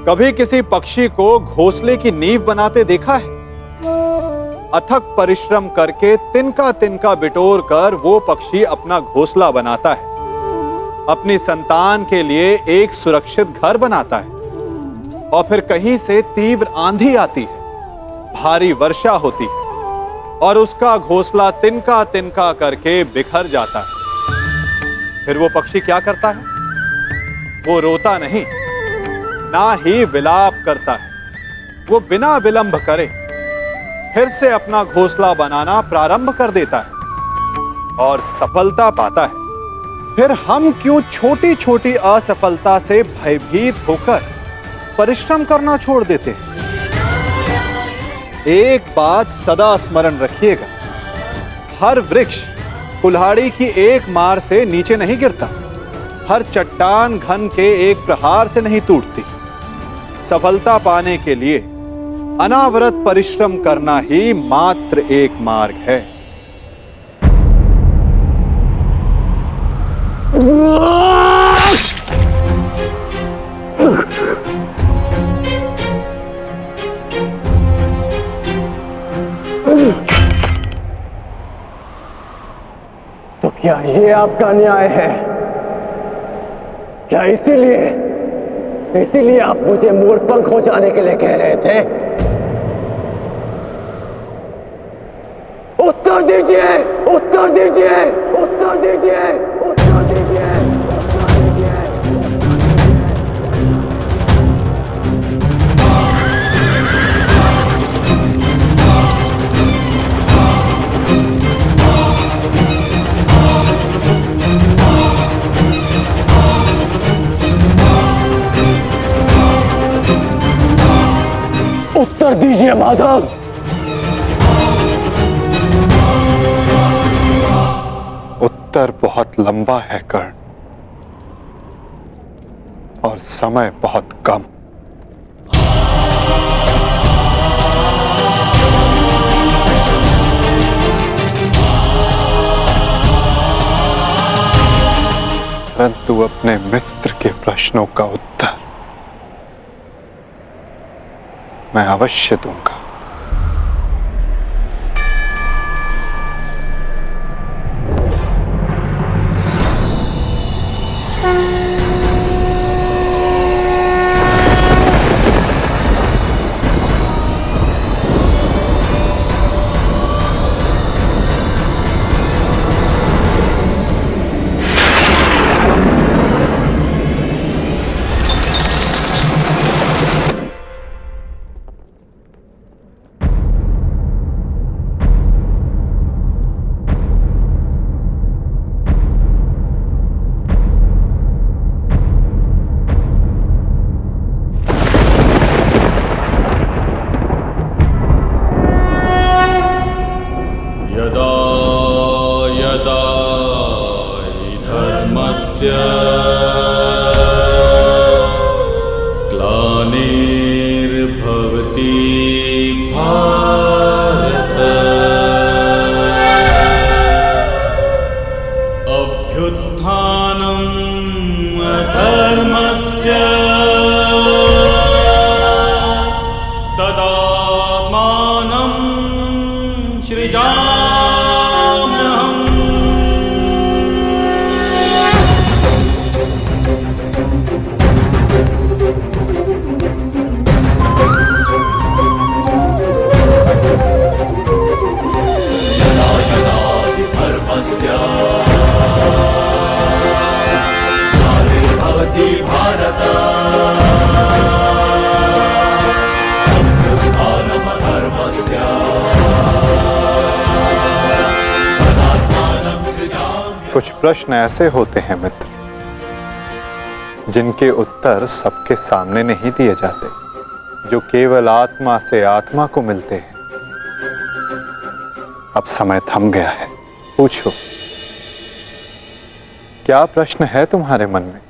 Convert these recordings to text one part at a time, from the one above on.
कभी किसी पक्षी को घोंसले की नींव बनाते देखा है? अथक परिश्रम करके तिनका तिनका बिटोर कर वो पक्षी अपना घोंसला बनाता है, अपनी संतान के लिए एक सुरक्षित घर बनाता है। और फिर कहीं से तीव्र आंधी आती है, भारी वर्षा होती है और उसका घोंसला तिनका तिनका करके बिखर जाता है। फिर वो पक्षी क्या करता है? वो रोता नहीं, ना ही विलाप करता है। वो बिना विलंब करे फिर से अपना घोंसला बनाना प्रारंभ कर देता है और सफलता पाता है। फिर हम क्यों छोटी छोटी असफलता से भयभीत होकर परिश्रम करना छोड़ देते हैं? एक बात सदा स्मरण रखिएगा, हर वृक्ष कुल्हाड़ी की एक मार से नीचे नहीं गिरता, हर चट्टान घन के एक प्रहार से नहीं टूटती। सफलता पाने के लिए अनावरत परिश्रम करना ही मात्र एक मार्ग है। तो क्या ये आपका न्याय है? क्या इसीलिए आप मुझे मोरपंख हो जाने के लिए कह रहे थे? उत्तर दीजिए, उत्तर दीजिए, उत्तर दीजिए, उत्तर दीजिए, उत्तर दीजिए। उत्तर दीजिए माधव। उत्तर बहुत लंबा है कर्ण, और समय बहुत कम। परंतु अपने मित्र के प्रश्नों का उत्तर मैं अवश्य दूंगा। ग्लानिर्भवति भारत अभ्युत्थानम् अधर्मस्य तदात्मानं सृजाम्यहम्। ग्लानिर्भवति भारत अभ्युत्थानम् अधर्मस्य तदात्मानं सृजाम्यहम्। कुछ प्रश्न ऐसे होते हैं मित्र, जिनके उत्तर सबके सामने नहीं दिए जाते, जो केवल आत्मा से आत्मा को मिलते हैं। अब समय थम गया है, पूछो, क्या प्रश्न है तुम्हारे मन में?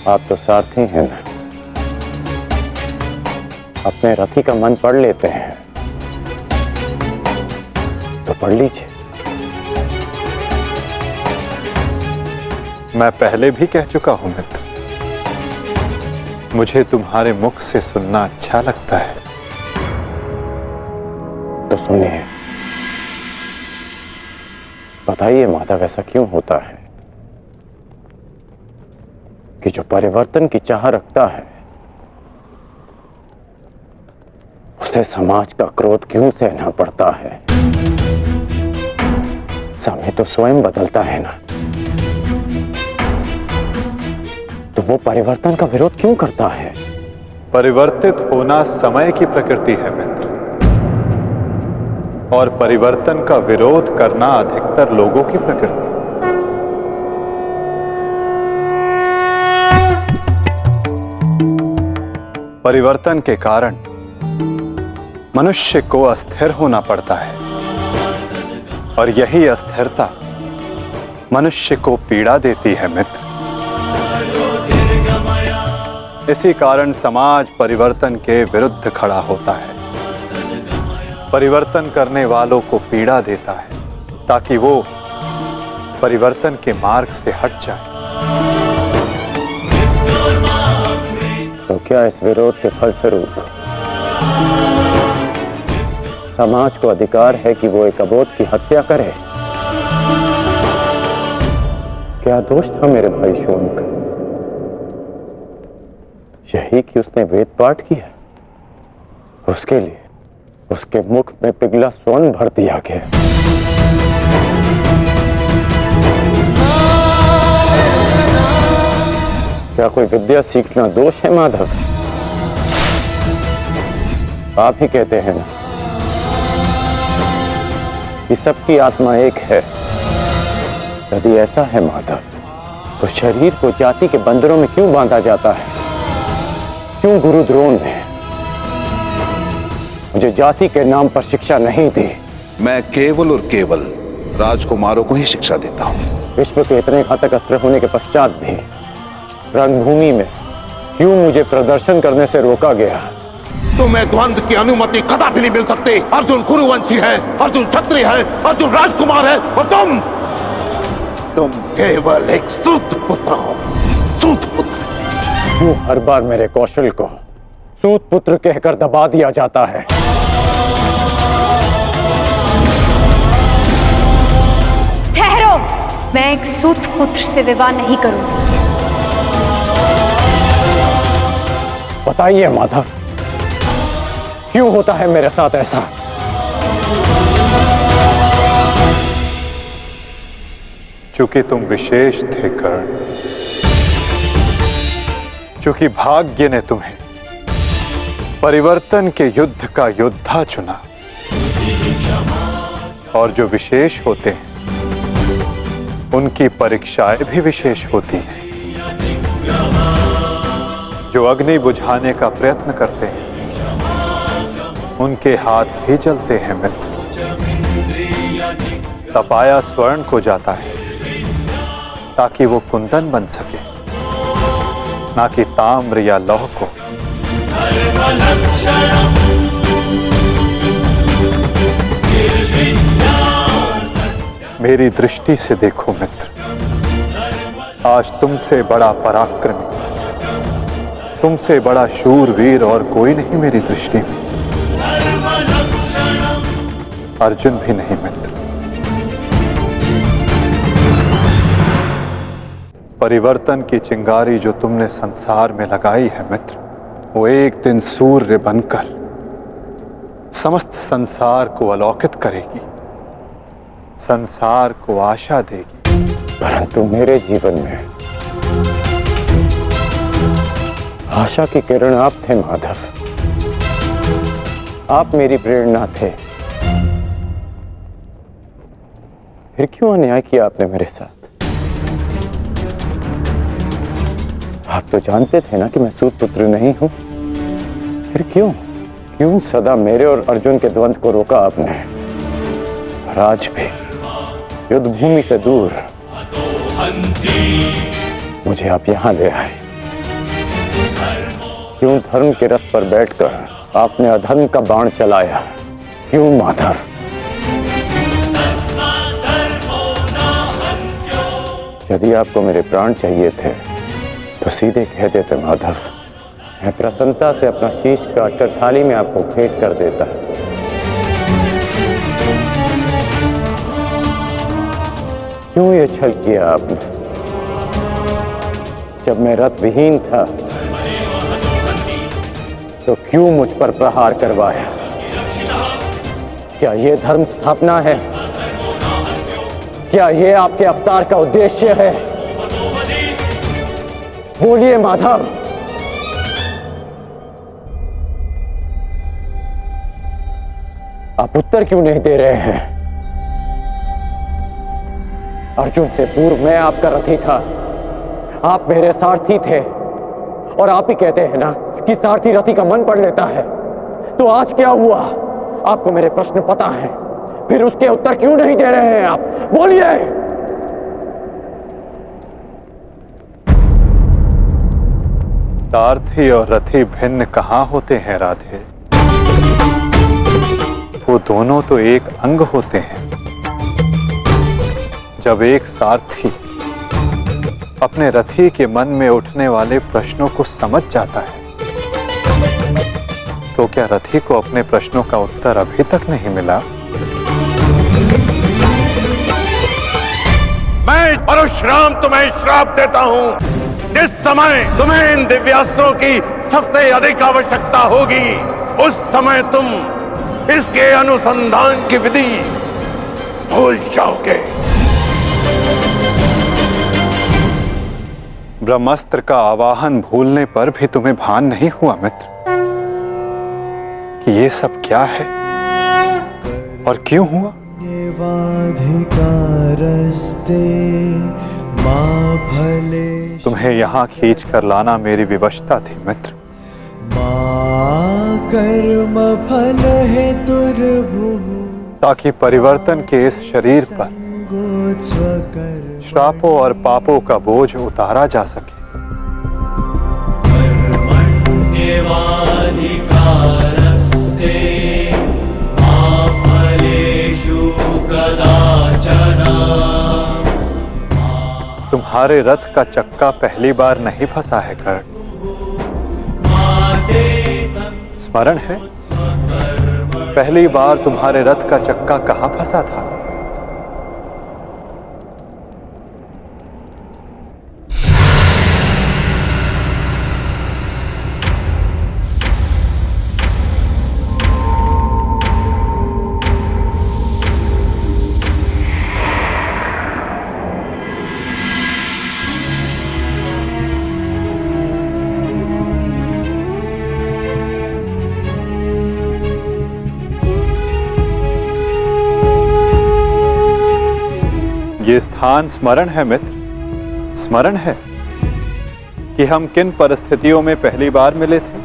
आप तो सारथी हैं ना, अपने रथी का मन पढ़ लेते हैं, तो पढ़ लीजिए। मैं पहले भी कह चुका हूं मित्र, मुझे तुम्हारे मुख से सुनना अच्छा लगता है। तो सुनिए, बताइए माधव, ऐसा क्यों होता है कि जो परिवर्तन की चाह रखता है उसे समाज का क्रोध क्यों सहना पड़ता है? समय तो स्वयं बदलता है ना, तो वो परिवर्तन का विरोध क्यों करता है? परिवर्तित होना समय की प्रकृति है मित्र, और परिवर्तन का विरोध करना अधिकतर लोगों की प्रकृति। परिवर्तन के कारण मनुष्य को अस्थिर होना पड़ता है, और यही अस्थिरता मनुष्य को पीड़ा देती है मित्र। इसी कारण समाज परिवर्तन के विरुद्ध खड़ा होता है, परिवर्तन करने वालों को पीड़ा देता है ताकि वो परिवर्तन के मार्ग से हट जाए। तो क्या इस विरोध के फलस्वरूप समाज को अधिकार है कि वो एक अबोध की हत्या करे? क्या दोष था मेरे भाई शौनक? यही कि उसने वेद पाठ किया, उसके लिए उसके मुख में पिघला स्वर्ण भर दिया गया। क्या कोई विद्या सीखना दोष है माधव? आप ही कहते हैं ना कि सबकी आत्मा एक है। यदि ऐसा है माधव, तो शरीर को जाति के बंदरों में क्यों बांधा जाता है? क्यों गुरु द्रोण ने मुझे जाति के नाम पर शिक्षा नहीं दी? मैं केवल और केवल राजकुमारों को ही शिक्षा देता हूं। विश्व के इतने घातक अस्त्र होने के पश्चात भी रणभूमि में क्यों मुझे प्रदर्शन करने से रोका गया? तुम्हें द्वंद्व की अनुमति कदापि नहीं मिल सकती। अर्जुन कुरुवंशी है, अर्जुन क्षत्रिय है, अर्जुन राजकुमार है, और तुम केवल एक सूत पुत्र हो। सूत पुत्र। क्यों हर बार मेरे कौशल को सूत पुत्र कहकर दबा दिया जाता है? ठहरो, मैं एक सूत पुत्र से विवाह नहीं करूंगी। बताइए माधव, क्यों होता है मेरे साथ ऐसा? चूंकि तुम विशेष थे कर्ण, चूंकि भाग्य ने तुम्हें परिवर्तन के युद्ध का योद्धा चुना, और जो विशेष होते हैं उनकी परीक्षाएं भी विशेष होती हैं। जो अग्नि बुझाने का प्रयत्न करते हैं उनके हाथ भी जलते हैं मित्र। तपाया स्वर्ण को जाता है ताकि वो कुंदन बन सके, ना कि ताम्र या लौह को। मेरी दृष्टि से देखो मित्र, आज तुमसे बड़ा पराक्रमी, तुमसे बड़ा शूरवीर और कोई नहीं मेरी दृष्टि में। अर्जुन भी नहीं मित्र। परिवर्तन की चिंगारी जो तुमने संसार में लगाई है मित्र, वो एक दिन सूर्य बनकर समस्त संसार को अलौकित करेगी, संसार को आशा देगी। परंतु मेरे जीवन में आशा की किरण आप थे माधव। आप मेरी प्रेरणा थे। फिर क्यों अन्याय किया आपने मेरे साथ? आप तो जानते थे ना कि मैं सूत पुत्र नहीं हूं। फिर क्यों सदा मेरे और अर्जुन के द्वंद्व को रोका आपने? और आज भी युद्ध भूमि से दूर मुझे आप यहां ले आए। क्यों धर्म के रथ पर बैठकर आपने अधर्म का बाण चलाया? क्यों माधव? यदि आपको मेरे प्राण चाहिए थे तो सीधे कह देते माधव। मैं प्रसन्नता से अपना शीश काटकर थाली में आपको भेंट कर देता। क्यों ये छल किया आपने? जब मैं रथ विहीन था तो क्यों मुझ पर प्रहार करवाया? क्या ये धर्म स्थापना है? क्या ये आपके अवतार का उद्देश्य है? बोलिए माधव। आप उत्तर क्यों नहीं दे रहे हैं? अर्जुन से पूर्व मैं आपका रथी था, आप मेरे सारथी थे। और आप ही कहते हैं ना कि सारथी रथी का मन पढ़ लेता है। तो आज क्या हुआ? आपको मेरे प्रश्न पता है, फिर उसके उत्तर क्यों नहीं दे रहे हैं आप? बोलिए। सारथी और रथी भिन्न कहां होते हैं राधे? वो दोनों तो एक अंग होते हैं। जब एक सारथी अपने रथी के मन में उठने वाले प्रश्नों को समझ जाता है, तो क्या रथी को अपने प्रश्नों का उत्तर अभी तक नहीं मिला? मैं परशुराम तुम्हें श्राप देता हूं। जिस समय तुम्हें इन दिव्यास्त्रों की सबसे अधिक आवश्यकता होगी, उस समय तुम इसके अनुसंधान की विधि भूल जाओगे। ब्रह्मास्त्र का आवाहन भूलने पर भी तुम्हें भान नहीं हुआ मित्र कि ये सब क्या है और क्यों हुआ? तुम्हें यहाँ खींच कर लाना मेरी विवशता थी मित्र। कर्म फल है ताकि परिवर्तन के इस शरीर पर श्रापों और पापों का बोझ उतारा जा सके। तुम्हारे रथ का चक्का पहली बार नहीं फंसा है कर्ण। स्मरण है पहली बार तुम्हारे रथ का चक्का कहां फंसा था? ये स्थान स्मरण है मित्र? स्मरण है कि हम किन परिस्थितियों में पहली बार मिले थे?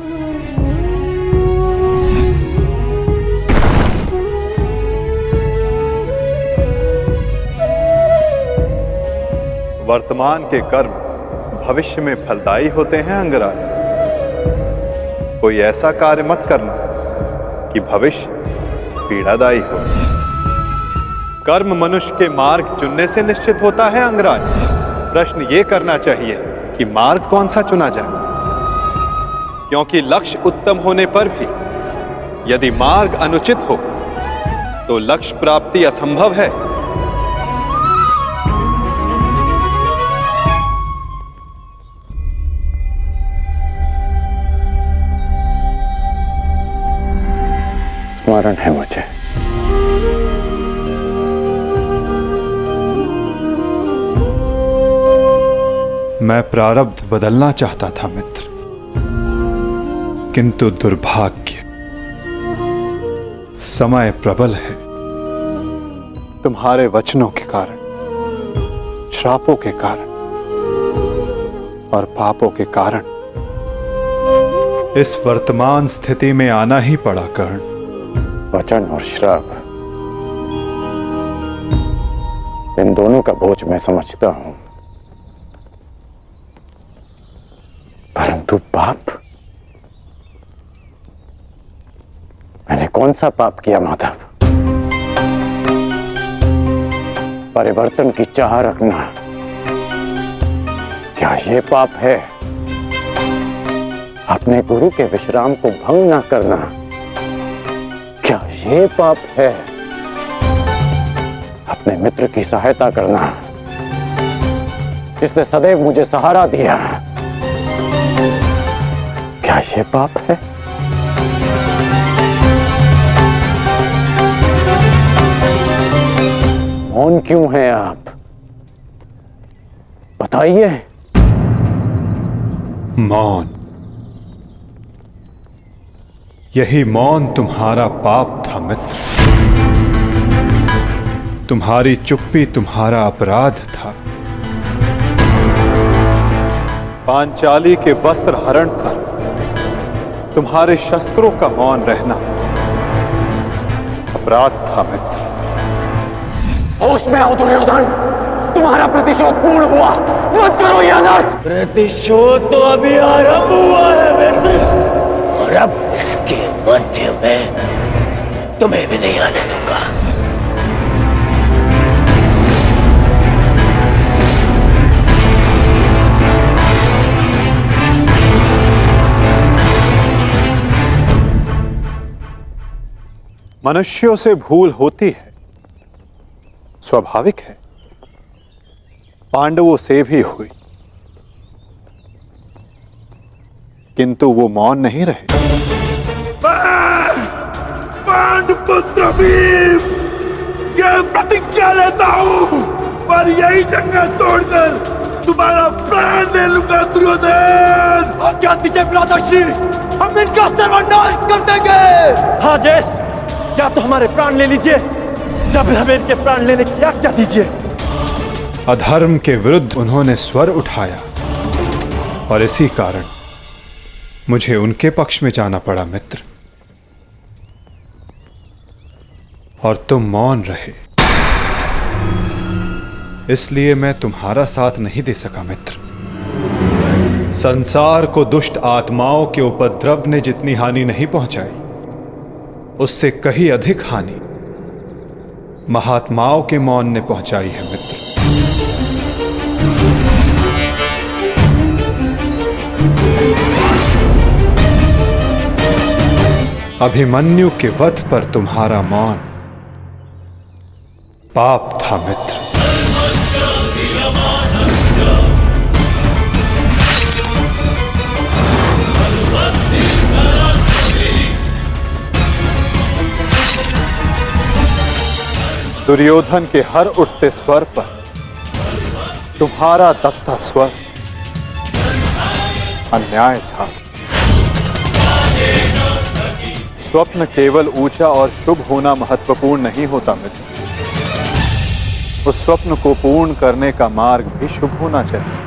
वर्तमान के कर्म भविष्य में फलदायी होते हैं अंगराज। कोई ऐसा कार्य मत करना कि भविष्य पीड़ादायी हो। कर्म मनुष्य के मार्ग चुनने से निश्चित होता है अंगराज। प्रश्न ये करना चाहिए कि मार्ग कौन सा चुना जाए, क्योंकि लक्ष्य उत्तम होने पर भी यदि मार्ग अनुचित हो तो लक्ष्य प्राप्ति असंभव है। स्मरण है मुझे। मैं प्रारब्ध बदलना चाहता था मित्र, किंतु दुर्भाग्य समय प्रबल है। तुम्हारे वचनों के कारण, श्रापों के कारण और पापों के कारण इस वर्तमान स्थिति में आना ही पड़ा कर्ण। वचन और श्राप, इन दोनों का बोझ मैं समझता हूं, परंतु पाप, मैंने कौन सा पाप किया माधव? परिवर्तन की चाह रखना क्या ये पाप है? अपने गुरु के विश्राम को भंग न करना, क्या ये पाप है? अपने मित्र की सहायता करना, जिसने सदैव मुझे सहारा दिया, क्या ये पाप है? मौन क्यों हैं आप? बताइए। मौन, यही मौन तुम्हारा पाप था मित्र। तुम्हारी चुप्पी तुम्हारा अपराध था। पांचाली के वस्त्र हरण पर तुम्हारे शस्त्रों का मौन रहना अपराध था मित्र। होश में आओ दुर्योधन, तुम्हारा प्रतिशोध पूर्ण हुआ, मत करो यह अनर्थ। प्रतिशोध तो अभी आरंभ हुआ है मित्र, और अब इसके मध्य में तुम्हें भी नहीं आने दूंगा। मनुष्यों से भूल होती है, स्वाभाविक है। पांडवों से भी हुई, किंतु वो मौन नहीं रहे। पांडुपुत्र भीम, यह प्रतिज्ञा लेता हूं, पर यही जंगल तोड़कर तुम्हारा प्राण ले लूंगा दुर्योधन। आज्ञा दीजिए भ्राताश्री, हम इनका सर्वनाश कर देंगे। हाँ ज्येष्ठ, क्या तो हमारे प्राण ले लीजिए, जब हमें इनके प्राण लेने की आज्ञा दीजिए। अधर्म के विरुद्ध उन्होंने स्वर उठाया और इसी कारण मुझे उनके पक्ष में जाना पड़ा मित्र। और तुम मौन रहे, इसलिए मैं तुम्हारा साथ नहीं दे सका मित्र। संसार को दुष्ट आत्माओं के उपद्रव ने जितनी हानि नहीं पहुंचाई, उससे कहीं अधिक हानि महात्माओं के मौन ने पहुंचाई है मित्र। अभिमन्यु के वध पर तुम्हारा मौन पाप था मित्र। दुर्योधन के हर उठते स्वर पर तुम्हारा दबता स्वर अन्याय था। स्वप्न केवल ऊंचा और शुभ होना महत्वपूर्ण नहीं होता मित्र, उस स्वप्न को पूर्ण करने का मार्ग भी शुभ होना चाहिए।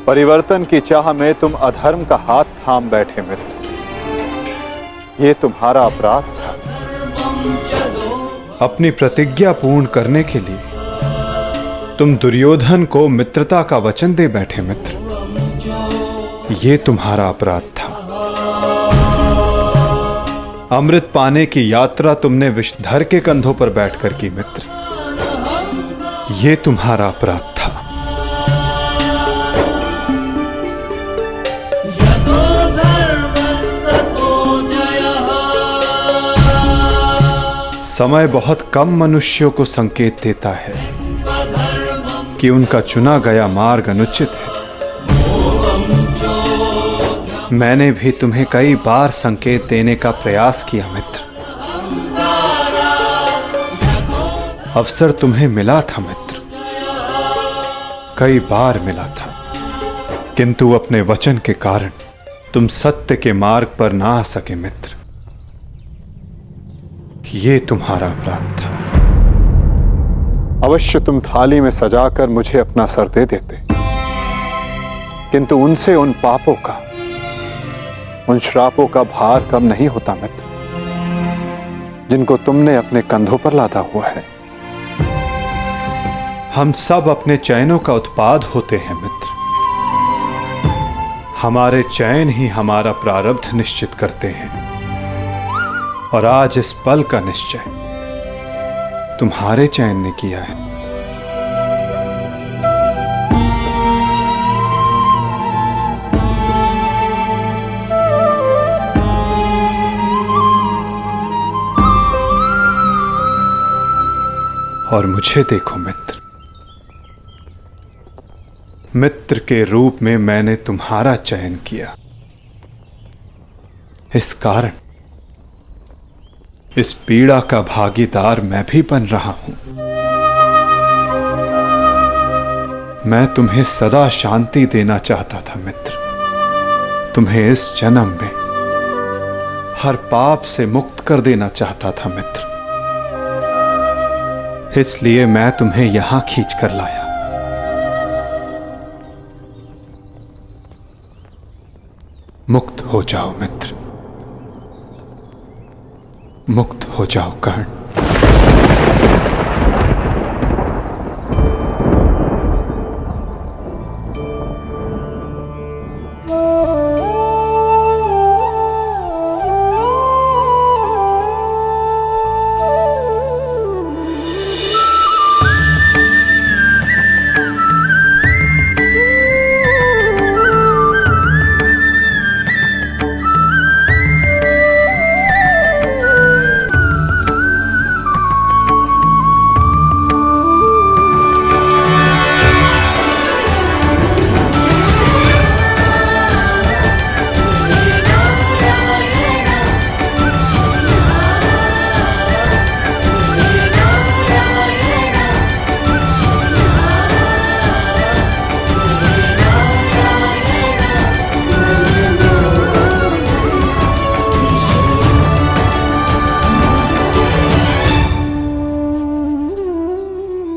परिवर्तन की चाह में तुम अधर्म का हाथ थाम बैठे मित्र, ये तुम्हारा अपराध था। अपनी प्रतिज्ञा पूर्ण करने के लिए तुम दुर्योधन को मित्रता का वचन दे बैठे मित्र, ये तुम्हारा अपराध था। अमृत पाने की यात्रा तुमने विषधर के कंधों पर बैठकर की मित्र, ये तुम्हारा अपराध था। समय बहुत कम मनुष्यों को संकेत देता है कि उनका चुना गया मार्ग अनुचित है। मैंने भी तुम्हें कई बार संकेत देने का प्रयास किया मित्र, अवसर तुम्हें मिला था मित्र, कई बार मिला था, किंतु अपने वचन के कारण तुम सत्य के मार्ग पर ना आ सके मित्र, ये तुम्हारा अपराध था। अवश्य तुम थाली में सजाकर मुझे अपना सर दे देते, किंतु उनसे उन पापों का, उन श्रापों का भार कम नहीं होता मित्र, जिनको तुमने अपने कंधों पर लादा हुआ है। हम सब अपने चयनों का उत्पाद होते हैं मित्र, हमारे चयन ही हमारा प्रारब्ध निश्चित करते हैं। और आज इस पल का निश्चय तुम्हारे चयन ने किया है। और मुझे देखो मित्र, मित्र के रूप में मैंने तुम्हारा चयन किया। इस कारण इस पीड़ा का भागीदार मैं भी बन रहा हूं। मैं तुम्हें सदा शांति देना चाहता था मित्र, तुम्हें इस जन्म में हर पाप से मुक्त कर देना चाहता था मित्र। इसलिए मैं तुम्हें यहां खींच कर लाया। मुक्त हो जाओ मित्र, मुक्त हो जाओ कर्ण।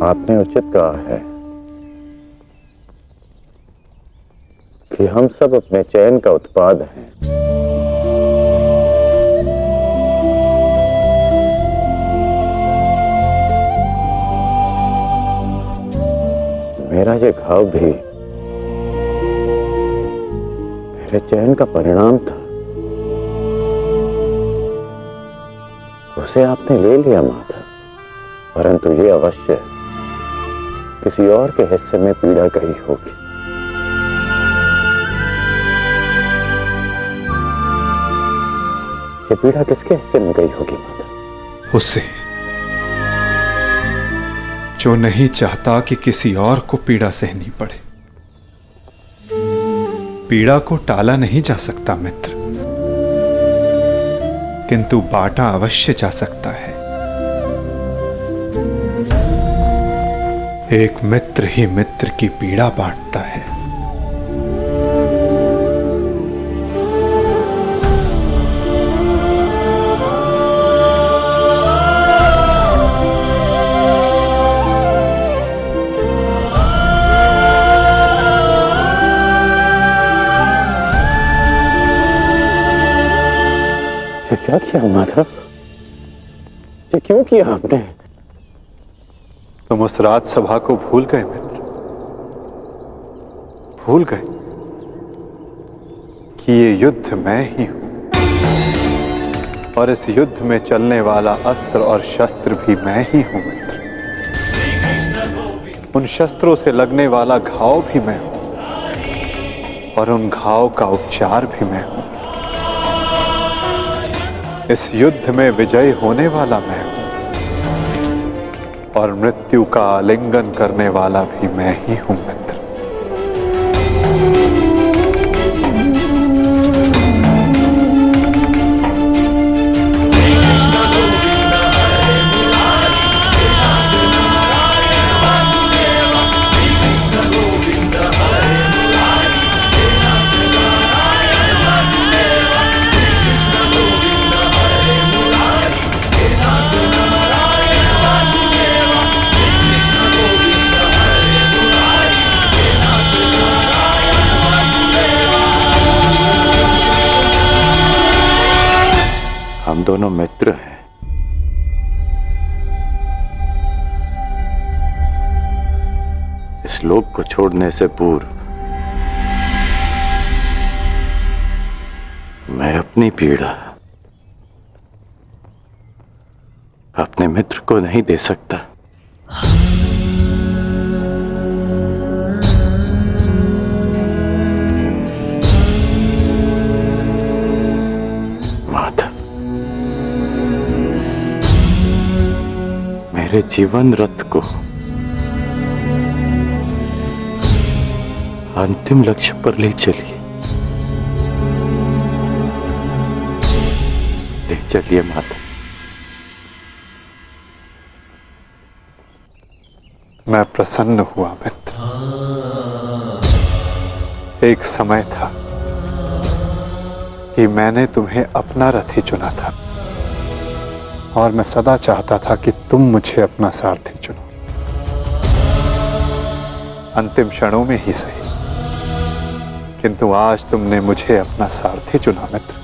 आपने उचित कहा है कि हम सब अपने चयन का उत्पाद हैं। मेरा ये घाव भी मेरे चयन का परिणाम था। उसे आपने ले लिया माता, परंतु ये अवश्य किसी और के हिस्से में पीड़ा गई होगी। ये पीड़ा किसके हिस्से में गई होगी माता? उसे जो नहीं चाहता कि किसी और को पीड़ा सहनी पड़े। पीड़ा को टाला नहीं जा सकता मित्र, किंतु बांटा अवश्य जा सकता है। एक मित्र ही मित्र की पीड़ा बांटता है। ये क्या किया माधव? ये क्यों किया आपने? तुम उस राजसभा को भूल गए मित्र, भूल गए कि ये युद्ध मैं ही हूं, और इस युद्ध में चलने वाला अस्त्र और शस्त्र भी मैं ही हूं मित्र। उन शस्त्रों से लगने वाला घाव भी मैं हूं, और उन घाव का उपचार भी मैं हूं। इस युद्ध में विजयी होने वाला मैं हूं, और मृत्यु का आलिंगन करने वाला भी मैं ही हूं मित्र। हम दोनों मित्र हैं। इस लोक को छोड़ने से पूर्व मैं अपनी पीड़ा अपने मित्र को नहीं दे सकता। मेरे जीवन रथ को अंतिम लक्ष्य पर ले चलिए, ले चलिए माता। मैं प्रसन्न हुआ मित्र। एक समय था कि मैंने तुम्हें अपना रथी चुना था और मैं सदा चाहता था कि तुम मुझे अपना सारथी चुनो, अंतिम क्षणों में ही सही, किंतु आज तुमने मुझे अपना सारथी चुना मित्र।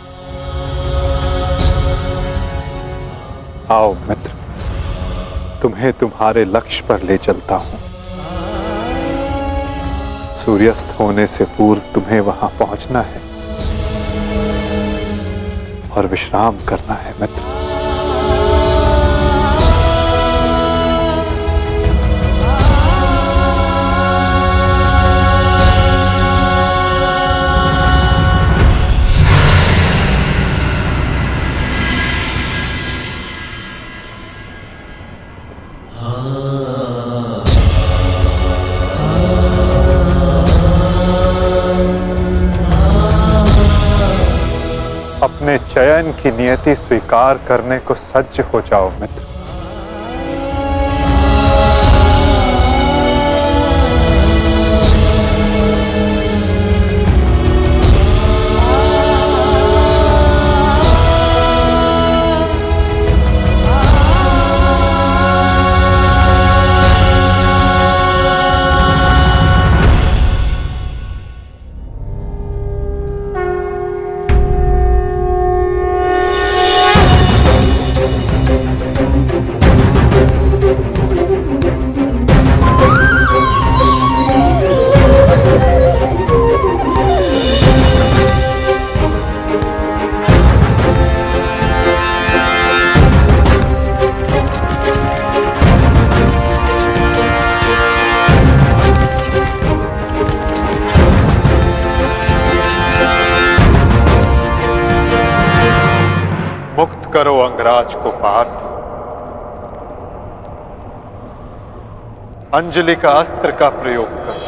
आओ मित्र, तुम्हें तुम्हारे लक्ष्य पर ले चलता हूं। सूर्यास्त होने से पूर्व तुम्हें वहां पहुंचना है और विश्राम करना है मित्र। अपने चयन की नियति स्वीकार करने को सज्ज हो जाओ मित्र। मुक्त करो अंगराज को पार्थ। अंजलि का अस्त्र का प्रयोग करो।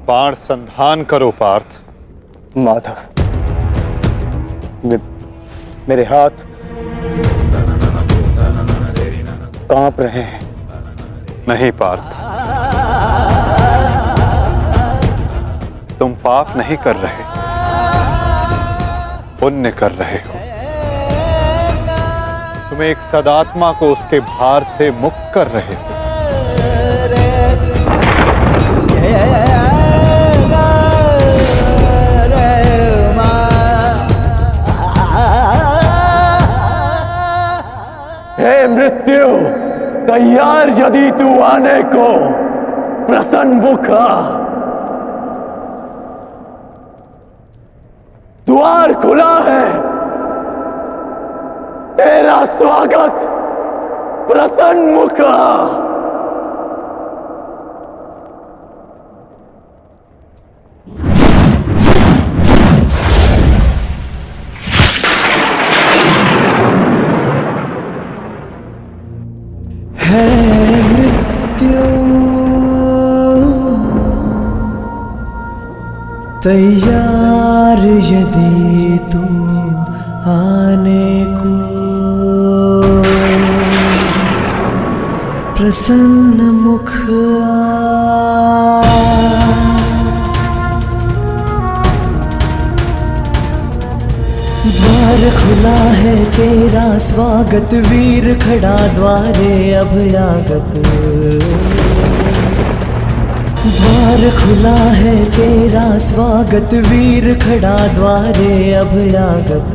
बाण संधान करो पार्थ। माधव, मेरे हाथ कांप रहे हैं। नहीं पार्थ, तुम पाप नहीं कर रहे, पुण्य कर रहे हो। तुम एक सदात्मा को उसके भार से मुक्त कर रहे हो। यदि तू आने को प्रसन्न मुखा, द्वार खुला है, तेरा स्वागत प्रसन्न मुखा। है मृत्यु तैयार यदि तुम आने को, प्रसन्न मुख द्वार खुला है, तेरा स्वागत वीर खड़ा द्वारे अभयागत। द्वार खुला है, तेरा स्वागत वीर खड़ा द्वारे अभयागत।